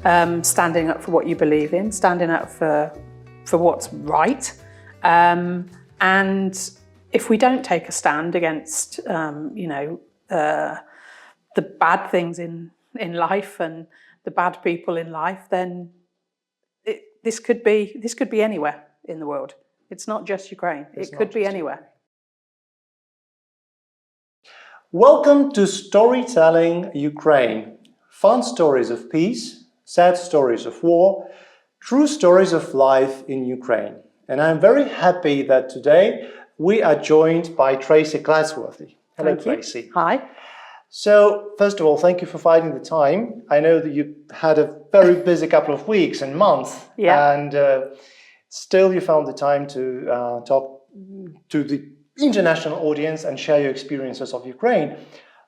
standing up for what you believe in, standing up for what's right. And if we don't take a stand against, the bad things in life and the bad people in life, then this could be anywhere in the world. It's not just Ukraine. It could be anywhere. Welcome to Storytelling Ukraine. Fun stories of peace, sad stories of war, true stories of life in Ukraine. And I'm very happy that today we are joined by Tracey Clatworthy. Hello, Tracey. Hi. So, first of all, thank you for finding the time. I know that you had a very busy couple of weeks and months, and still you found the time to talk to the international audience and share your experiences of Ukraine.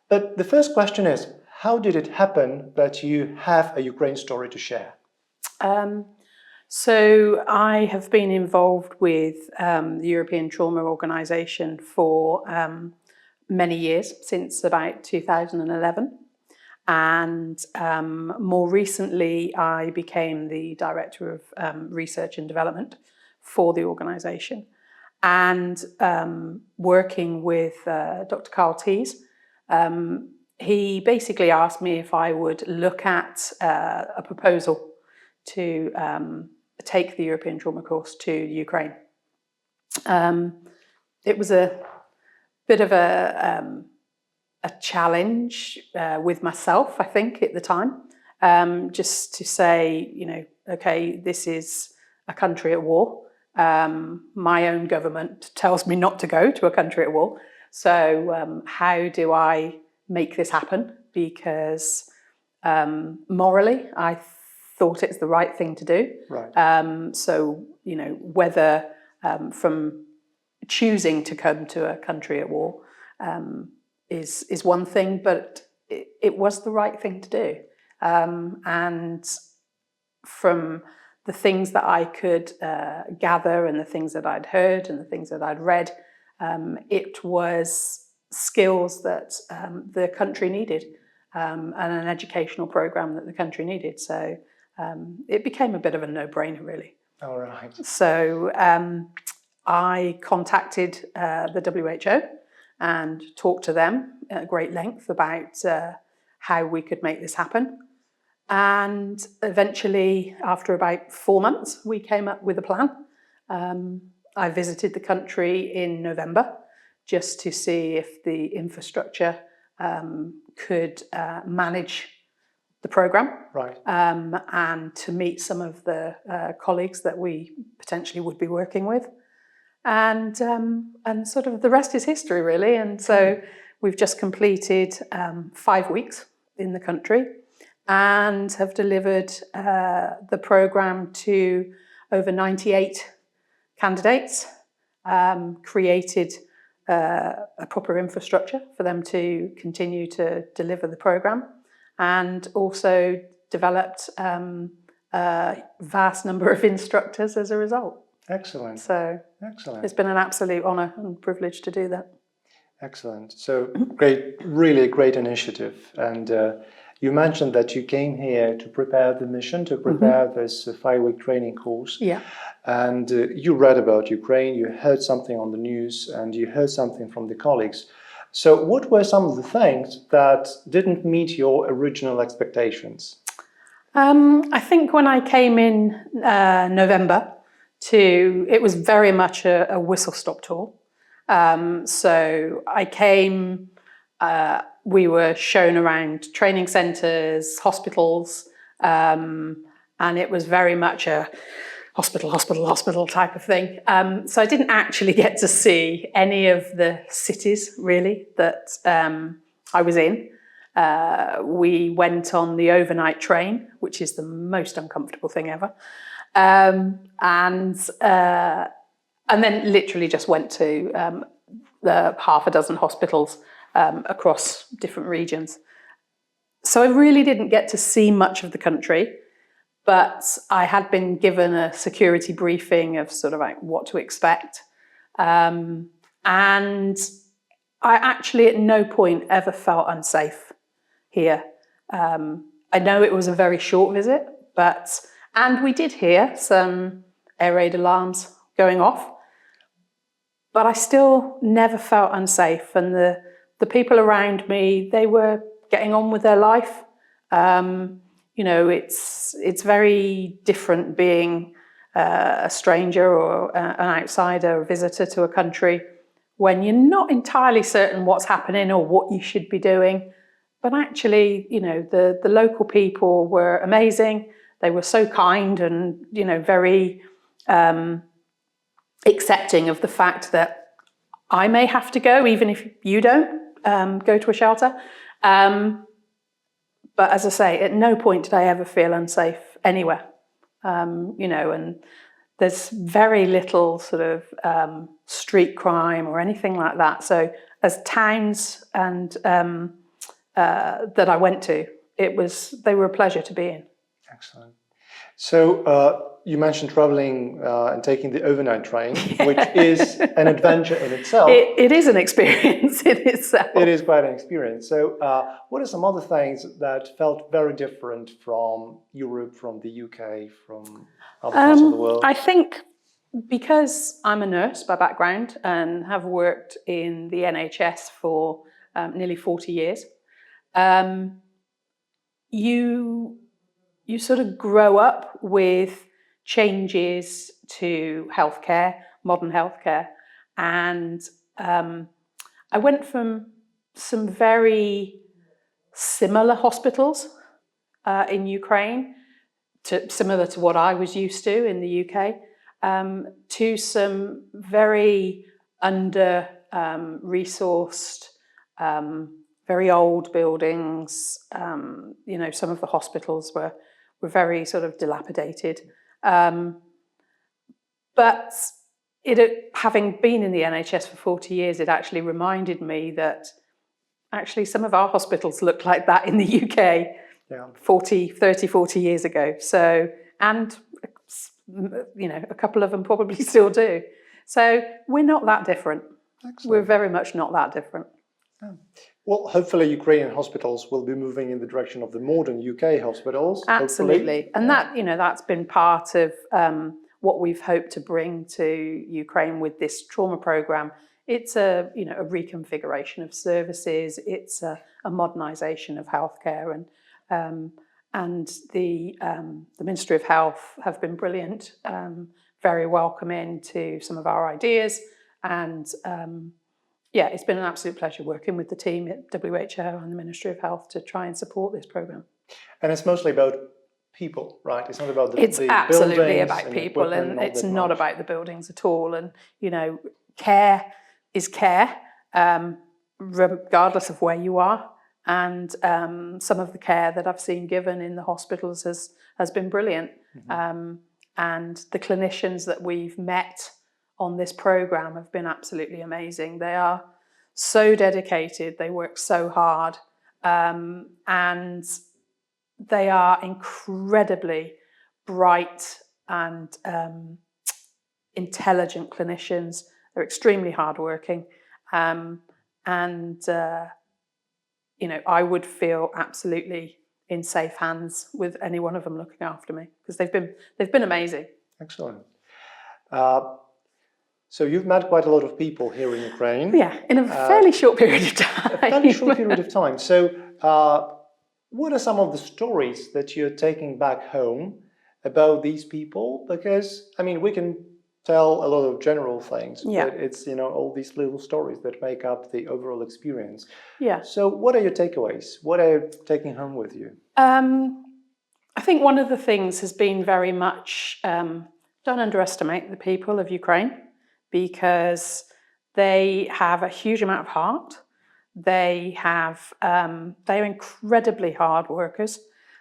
But the first question is, how did it happen that you have a Ukraine story to share? So I have been involved with the European Trauma Organisation for many years, since about 2011. And more recently, I became the Director of Research and Development for the organisation. And working with Dr. Carl Tees, he basically asked me if I would look at a proposal to take the European Trauma course to Ukraine. It was a bit of a challenge with myself, I think, at the time, just to say, okay, this is a country at war. My own government tells me not to go to a country at war. So how do I make this happen? Because morally, I thought it's the right thing to do. Right. So, whether from choosing to come to a country at war is one thing, but it was the right thing to do. And from the things that I could gather and the things that I'd heard and the things that I'd read, it was skills that the country needed and an educational program that the country needed. So it became a bit of a no-brainer, really. All right. So I contacted the WHO and talked to them at great length about how we could make this happen. And eventually, after about 4 months, we came up with a plan. I visited the country in November just to see if the infrastructure could manage the program, right, and to meet some of the colleagues that we potentially would be working with. And sort of the rest is history, really. And so we've just completed 5 weeks in the country and have delivered the program to over 98 candidates, created a proper infrastructure for them to continue to deliver the program, and also developed a vast number of instructors as a result. Excellent. So excellent. It's been an absolute honour and privilege to do that. Excellent. So great, really great initiative. And you mentioned that you came here to prepare the mission, to prepare this 5-week training course. Yeah. And you read about Ukraine, you heard something on the news, and you heard something from the colleagues. So what were some of the things that didn't meet your original expectations? I think when I came in November, it was very much a whistle-stop tour. So I came, we were shown around training centres, hospitals, and it was very much a hospital type of thing. So I didn't actually get to see any of the cities, really, that I was in. We went on the overnight train, which is the most uncomfortable thing ever. And then literally just went to the half a dozen hospitals across different regions. So I really didn't get to see much of the country, but I had been given a security briefing of sort of like what to expect. And I actually at no point ever felt unsafe here. I know it was a very short visit, And we did hear some air raid alarms going off, but I still never felt unsafe. And the people around me, they were getting on with their life. It's very different being a stranger or an outsider, a visitor to a country, when you're not entirely certain what's happening or what you should be doing. But actually, the local people were amazing. They were so kind and, very accepting of the fact that I may have to go, even if you don't go to a shelter. But as I say, at no point did I ever feel unsafe anywhere. And there's very little sort of street crime or anything like that. So as towns and that I went to, they were a pleasure to be in. Excellent. So you mentioned traveling and taking the overnight train, which is an adventure in itself. It is an experience in itself. It is quite an experience. So what are some other things that felt very different from Europe, from the UK, from other parts of the world? I think because I'm a nurse by background and have worked in the NHS for nearly 40 years, you sort of grow up with changes to healthcare, modern healthcare. And I went from some very similar hospitals in Ukraine, similar to what I was used to in the UK, to some very under-resourced, very old buildings. Some of the hospitals were very sort of dilapidated. But having been in the NHS for 40 years, it actually reminded me that actually some of our hospitals looked like that in the UK 30, 40 years ago. So, and a couple of them probably still do. So we're not that different. Excellent. We're very much not that different. Yeah. Well, hopefully Ukrainian hospitals will be moving in the direction of the modern UK hospitals. Absolutely. Hopefully. And that's been part of what we've hoped to bring to Ukraine with this trauma program. It's a reconfiguration of services. It's a modernisation of healthcare, and the Ministry of Health have been brilliant, very welcoming to some of our ideas, and it's been an absolute pleasure working with the team at WHO and the Ministry of Health to try and support this program. And it's mostly about people, right? It's not about the It's absolutely about people, and it's not about the buildings at all. And care is care, regardless of where you are. And some of the care that I've seen given in the hospitals has been brilliant. Mm-hmm. And the clinicians that we've met on this program have been absolutely amazing. They are so dedicated, they work so hard, and they are incredibly bright and intelligent clinicians. They're extremely hardworking, and I would feel absolutely in safe hands with any one of them looking after me, because they've been amazing. Excellent. So you've met quite a lot of people here in Ukraine. Yeah, in a fairly short period of time. A fairly short period of time. So what are some of the stories that you're taking back home about these people? Because, we can tell a lot of general things, but it's, all these little stories that make up the overall experience. Yeah. So what are your takeaways? What are you taking home with you? I think one of the things has been very much, don't underestimate the people of Ukraine, because they have a huge amount of heart. They're incredibly hard workers.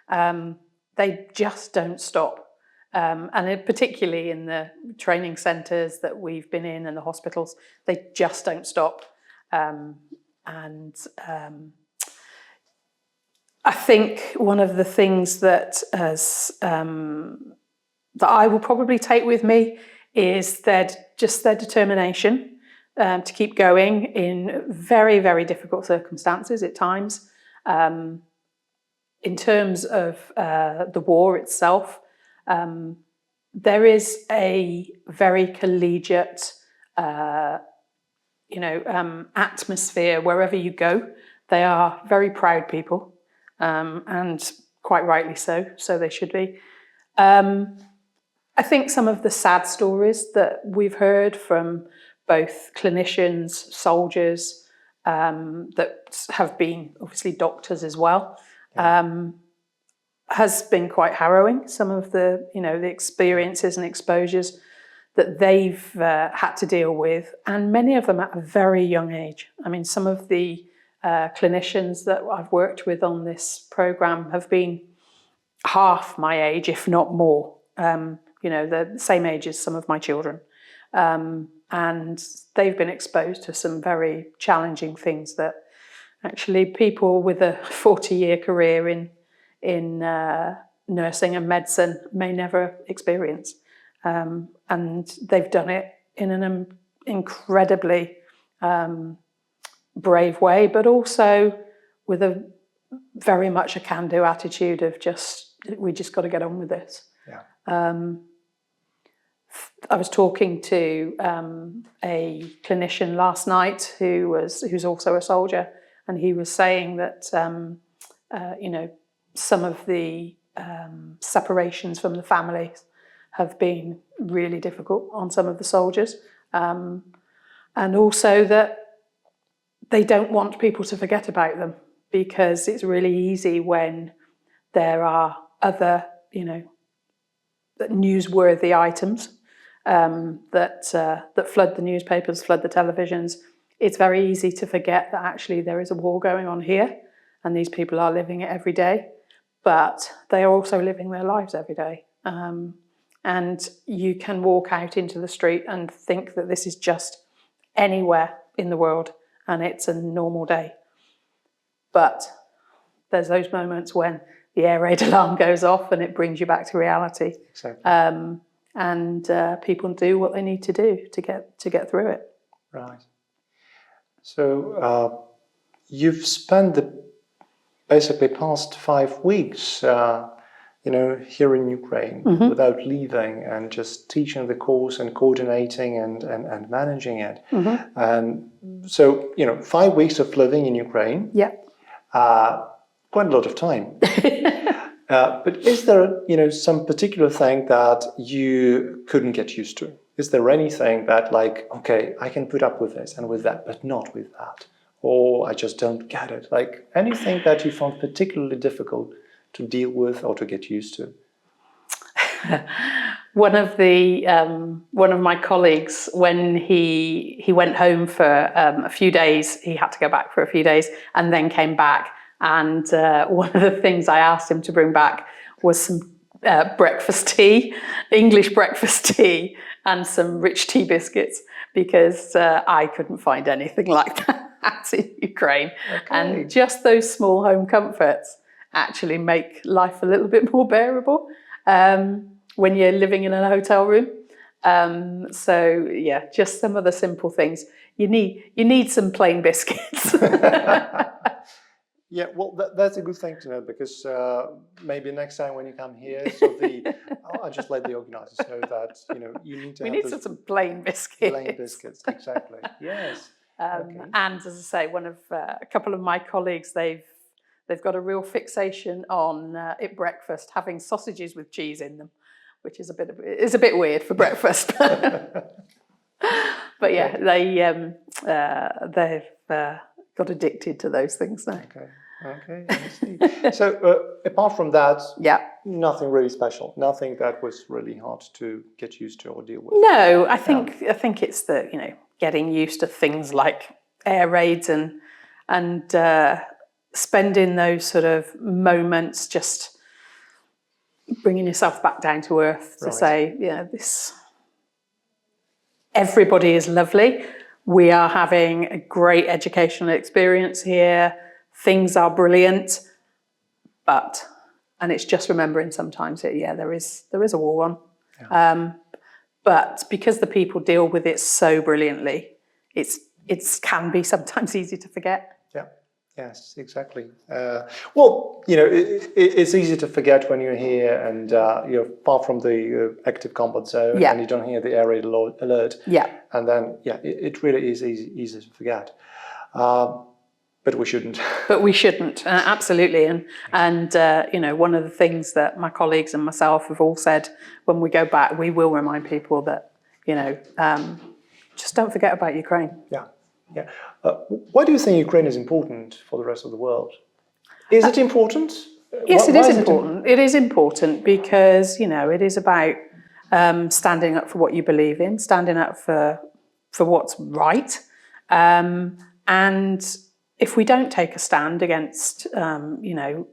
They just don't stop. And particularly in the training centres that we've been in and the hospitals, they just don't stop. I think one of the things that that I will probably take with me is their determination to keep going in very, very difficult circumstances at times. in terms of the war itself, there is a very collegiate, atmosphere wherever you go. They are very proud people, and quite rightly so. So they should be. I think some of the sad stories that we've heard from both clinicians, soldiers, that have been obviously doctors as well, has been quite harrowing. Some of the, the experiences and exposures that they've had to deal with, and many of them at a very young age. I mean, some of the clinicians that I've worked with on this programme have been half my age, if not more. The same age as some of my children. And they've been exposed to some very challenging things that actually people with a 40-year career in nursing and medicine may never experience. And they've done it in an incredibly brave way, but also with a very much a can-do attitude of we just got to get on with this. I was talking to a clinician last night who's also a soldier, and he was saying that some of the separations from the families have been really difficult on some of the soldiers, and also that they don't want people to forget about them, because it's really easy when there are other newsworthy items that flood the newspapers, flood the televisions. It's very easy to forget that actually there is a war going on here, and these people are living it every day, but they are also living their lives every day. And you can walk out into the street and think that this is just anywhere in the world and it's a normal day. But there's those moments when the air raid alarm goes off and it brings you back to reality. Exactly. And people do what they need to do to get through it. Right. So you've spent the basically past 5 weeks, here in Ukraine, without leaving, and just teaching the course and coordinating and managing it. And so 5 weeks of living in Ukraine. Yeah. Quite a lot of time. But is there, some particular thing that you couldn't get used to? Is there anything that okay, I can put up with this and with that, but not with that? Or I just don't get it? Like anything that you found particularly difficult to deal with or to get used to? One of my colleagues, when he went home for a few days, he had to go back for a few days and then came back. And one of the things I asked him to bring back was some breakfast tea, English breakfast tea, and some rich tea biscuits, because I couldn't find anything like that in Ukraine. Okay. And just those small home comforts actually make life a little bit more bearable when you're living in a hotel room. So yeah, just some of the simple things. You need some plain biscuits. Yeah, well, that's a good thing to know, because maybe next time when you come here, I'll just let the organizers know that you need to. We need some plain biscuits. Plain biscuits, exactly. Yes. Okay. And as I say, a couple of my colleagues, they've got a real fixation on at breakfast having sausages with cheese in them, which is a bit weird for breakfast. But yeah, they've got addicted to those things now. Okay, I see. So apart from that, nothing really special, nothing that was really hard to get used to or deal with. No, I think it's the getting used to things like air raids and spending those sort of moments just bringing yourself back down to earth to say, everybody is lovely. We are having a great educational experience here. Things are brilliant, and it's just remembering sometimes that there is a war on. Yeah. But because the people deal with it so brilliantly, it can be sometimes easy to forget. Yeah, Yes, exactly. Well, it's easy to forget when you're here and you're far from the active combat zone and you don't hear the air raid alert. Yeah. And then, it really is easy to forget. But we shouldn't. But we shouldn't, absolutely. And one of the things that my colleagues and myself have all said when we go back, we will remind people that, just don't forget about Ukraine. Yeah. Yeah. Why do you think Ukraine is important for the rest of the world? Is it important? Yes, it is important. It is important because, it is about standing up for what you believe in, standing up for what's right. And if we don't take a stand against, the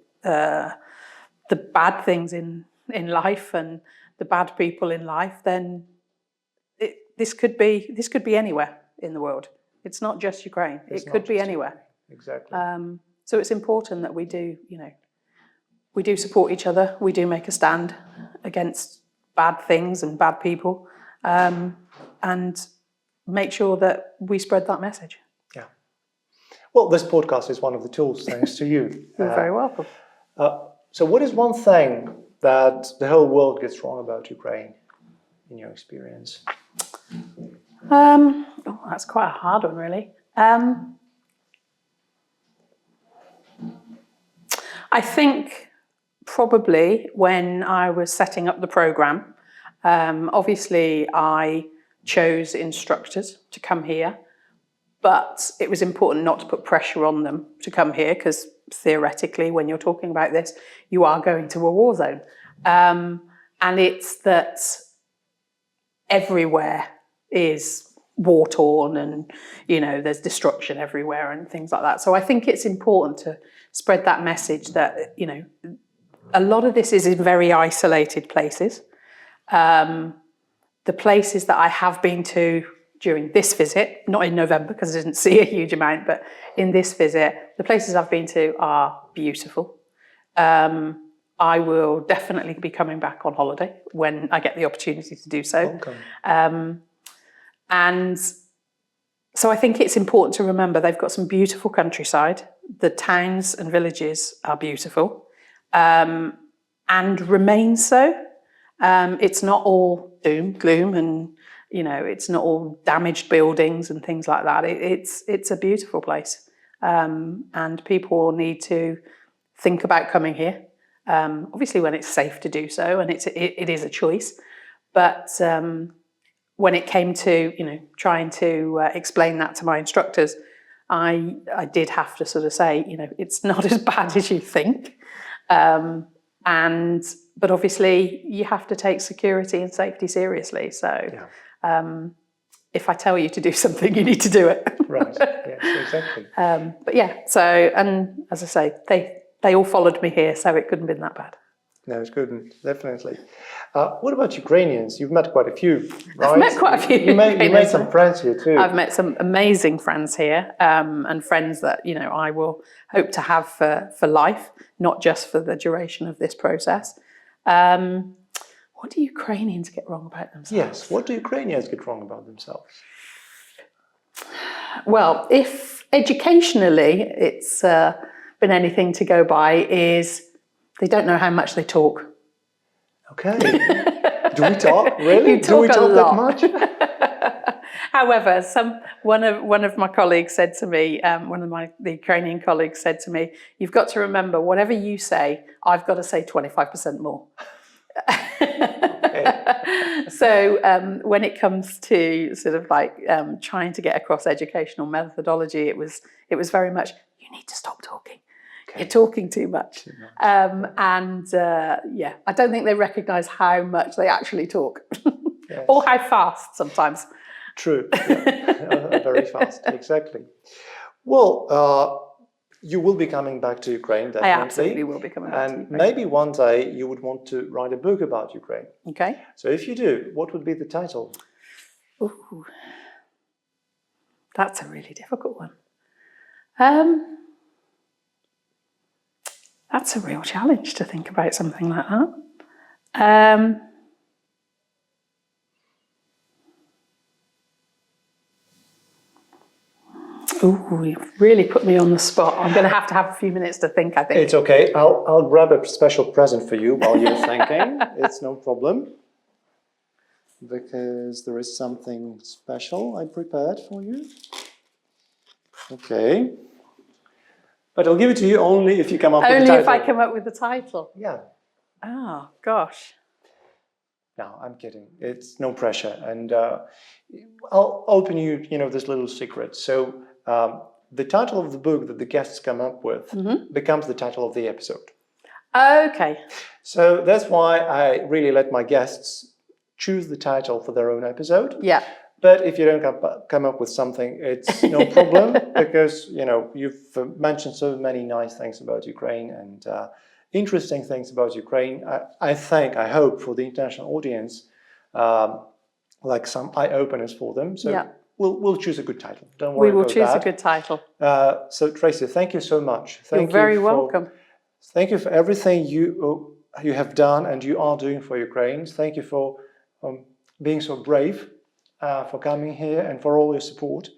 bad things in life and the bad people in life, then this could be anywhere in the world. It's not just Ukraine. It could be anywhere. Exactly. So it's important that we do support each other. We do make a stand against bad things and bad people, and make sure that we spread that message. Yeah. Well, this podcast is one of the tools, thanks to you. You're very welcome. So what is one thing that the whole world gets wrong about Ukraine, in your experience? That's quite a hard one, really. I think probably when I was setting up the programme, obviously I chose instructors to come here, but it was important not to put pressure on them to come here because theoretically, when you're talking about this, you are going to a war zone. And it's that everywhere is war-torn and, there's destruction everywhere and things like that. So I think it's important to spread that message that, a lot of this is in very isolated places. The places that I have been to during this visit, not in November because I didn't see a huge amount, but in this visit, the places I've been to are beautiful. I will definitely be coming back on holiday when I get the opportunity to do so. Welcome. And so I think it's important to remember they've got some beautiful countryside. The towns and villages are beautiful, and remain so. It's not all doom, gloom, and it's not all damaged buildings and things like that. It's a beautiful place, and people need to think about coming here. Obviously, when it's safe to do so, and it is a choice. But when it came to trying to explain that to my instructors, I did have to sort of say it's not as bad as you think. But obviously you have to take security and safety seriously. So if I tell you to do something, you need to do it. Right. Yes, exactly. But so, and as I say, they all followed me here, so it couldn't have been that bad. No, it's good, definitely. What about Ukrainians? You've met quite a few, right? I've met quite a few. You made some friends here too. I've met some amazing friends here, and friends that I will hope to have for life, not just for the duration of this process. What do Ukrainians get wrong about themselves? Yes, what do Ukrainians get wrong about themselves? Well, if educationally it's been anything to go by, is they don't know how much they talk. Okay. Do we talk? Really? Do we talk that much? However, one of my colleagues said to me, the Ukrainian colleagues said to me, "You've got to remember, whatever you say, I've got to say 25% more." So when it comes to sort of like trying to get across educational methodology, it was very much, you need to stop talking. Okay. You're talking too much. I don't think they recognise how much they actually talk. Yes. Or how fast sometimes. True. Yeah. Very fast, exactly. Well, you will be coming back to Ukraine, definitely. I absolutely will be coming back to Ukraine. And maybe one day you would want to write a book about Ukraine. Okay. So if you do, what would be the title? Ooh, that's a really difficult one. That's a real challenge to think about something like that. Ooh, you've really put me on the spot. I'm going to have a few minutes to think, I think. It's okay. I'll grab a special present for you while you're thinking. It's no problem. Because there is something special I prepared for you. Okay. But I'll give it to you only if you come up with the title. Only if I come up with the title? Yeah. Oh, gosh. No, I'm kidding. It's no pressure. And I'll open you, this little secret. So the title of the book that the guests come up with becomes the title of the episode. Okay. So that's why I really let my guests choose the title for their own episode. Yeah. But if you don't come up with something, it's no problem because, you've mentioned so many nice things about Ukraine and interesting things about Ukraine. I hope for the international audience, like some eye-openers for them. So yeah. We'll choose a good title. Don't worry about that. We will choose a good title. So Tracey, thank you so much. You're very welcome. Thank you for everything you have done and you are doing for Ukraine. Thank you for being so brave, for coming here and for all your support.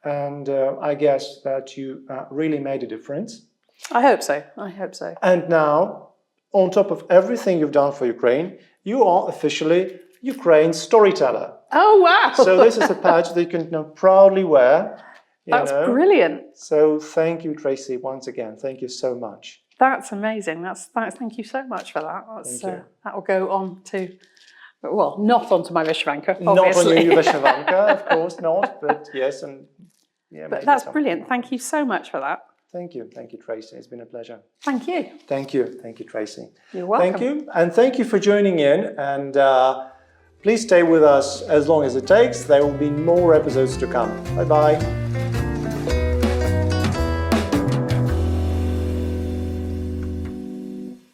And I guess that you really made a difference. I hope so. I hope so. And now, on top of everything you've done for Ukraine, you are officially Ukraine's storyteller. Oh, wow. So this is a badge that you can now proudly wear. That's brilliant. So thank you, Tracey, once again. Thank you so much. That's amazing. Thank you so much for that. That will go on to, well, not onto my Vyshyvanka, obviously. Not on your Vyshyvanka, of course not, but yes. But that's brilliant. Thank you so much for that. Thank you, Tracey. It's been a pleasure. Thank you. Thank you, Tracey. You're welcome. Thank you, and thank you for joining in. And please stay with us as long as it takes. There will be more episodes to come. Bye-bye.